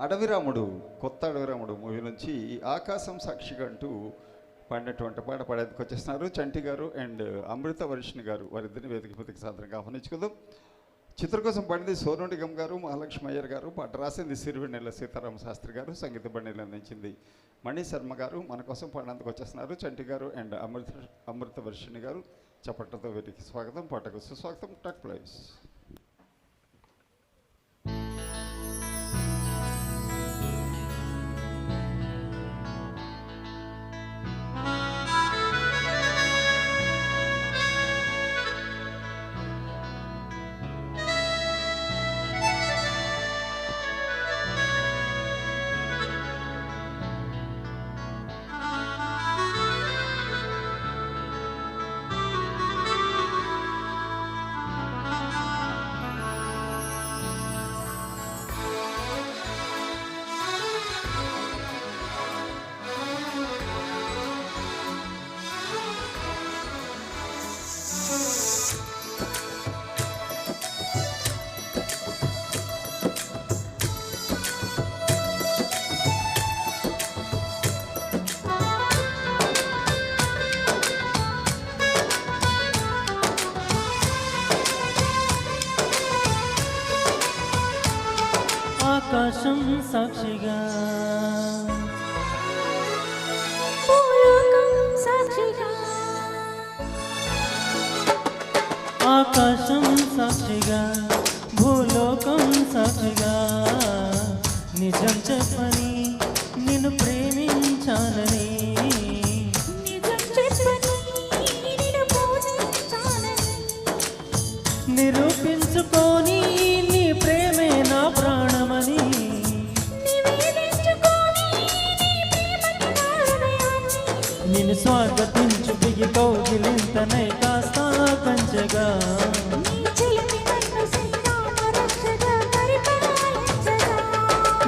అడవిరాముడు కొత్త అడవిరాముడు మూవీ నుంచి ఆకాశం సాక్షిగా అంటూ పాడినటువంటి పాట పాడేందుకు వచ్చేస్తున్నారు చంటి గారు అండ్ అమృత వర్షిణి గారు. వారిద్దరిని వేదిక మీదకి సాధారణంగా ఆహ్వానించుకుందాం. చిత్ర కోసం పాడింది సోనునిగం గారు, మహాలక్ష్మి అయ్యర్ గారు, పాట రాసింది సిరివెన్నెల సీతారామ శాస్త్రి గారు, సంగీత బండిని అందించింది మణి శర్మ గారు. మన కోసం పాడినందుకు వచ్చేస్తున్నారు చంటి గారు అండ్ అమృత వర్షిణి గారు. చప్పట్లతో వీరికి స్వాగతం, పాటకు సుస్వాగతం. టక్ ప్లేస్. ఆకాశం సాక్షిగా, ఆకాశం సాక్షిగా, భూలోకం సాక్షిగా, నిజం చెప్పని నిన్ను ప్రేమించాలని, నిరూపించుకొని నీ ప్రేమే నా ప్రాణమని, నిన్ను స్వాగతించు బిగి కౌగిలింతనై కాస్త కంచెగా,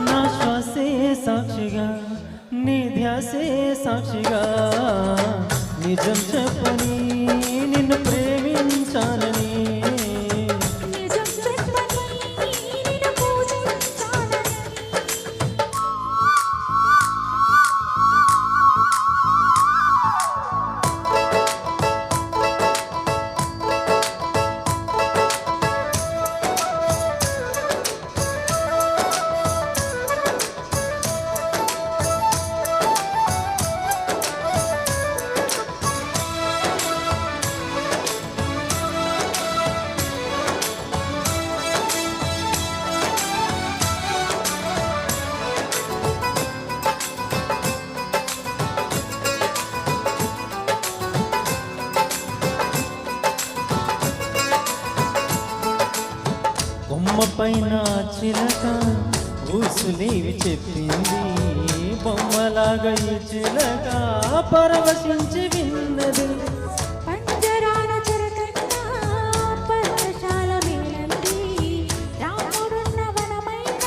నా శ్వాసే సాక్షిగా, నీ ధ్యాసే సాక్షిగా, నిజం చెప్పని నిన్ను ప్రేమించాలని, పైన చిలక ఊసులేవి చెప్పింది, బొమ్మలాగా ఈ చిలక పరవశించి విన్నది, పంజరాల చెరకన్నా పర్వశాల మేలంది, రాముడున్న వనమైన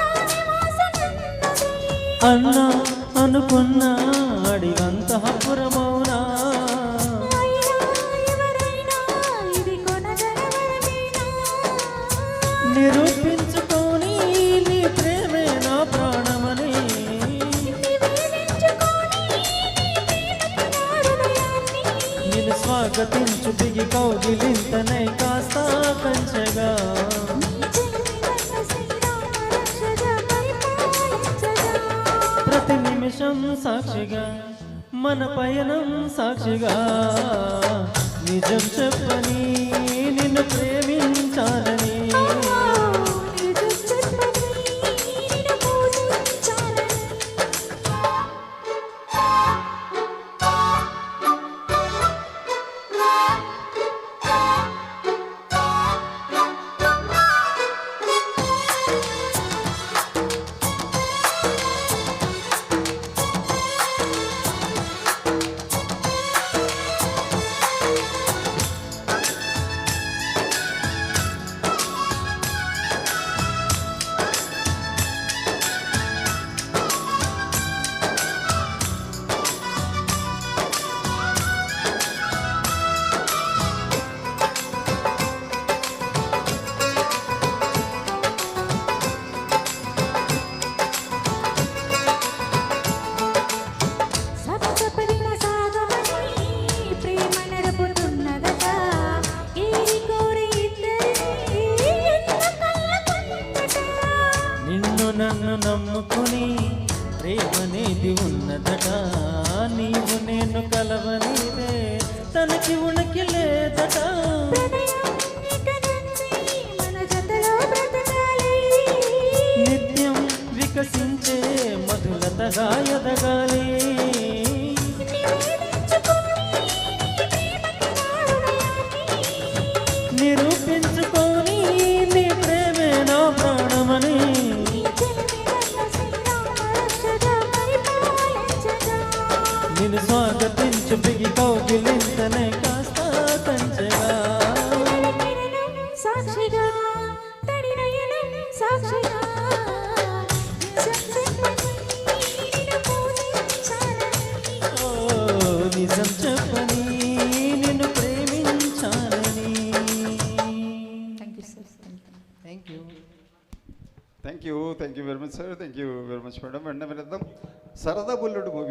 రాణివాసనున్నది, అన్నా అనుకున్నా అడిగంతఃపురమౌనా, నిరూపించుకొని నీ ప్రేమే నా ప్రాణమని, నిన్ను స్వాగతించు బిగి కౌగిలింతనై కాస్త కంచెగా, ప్రతి నిమిషం సాక్షిగా, మన పయనం సాక్షిగా, నిజం చెప్పని నిన్ను ప్రేమించాలని, నన్ను నమ్ముకుని ప్రేమనేది ఉన్నదట, నీవు నేను కలవనిదే తనకి ఉనికి లేదట. నిత్యం వికసించే మధులతగా ఎదగాలి, నిరూపించుకొని నీ ప్రేమే నా ప్రాణమని. నిన్ను స్వాగతించు బిగి కౌగిలింతనే కాస్త కంచెగా. సాక్షిగా సాక్షిగా ఓ నిజం చెప్పని నిన్ను ప్రేమించాలని. Thank you. Thank you very much sir, thank you very much madam. వెంటనే వినిద్దాం సరదా బుల్లుడు మూవీ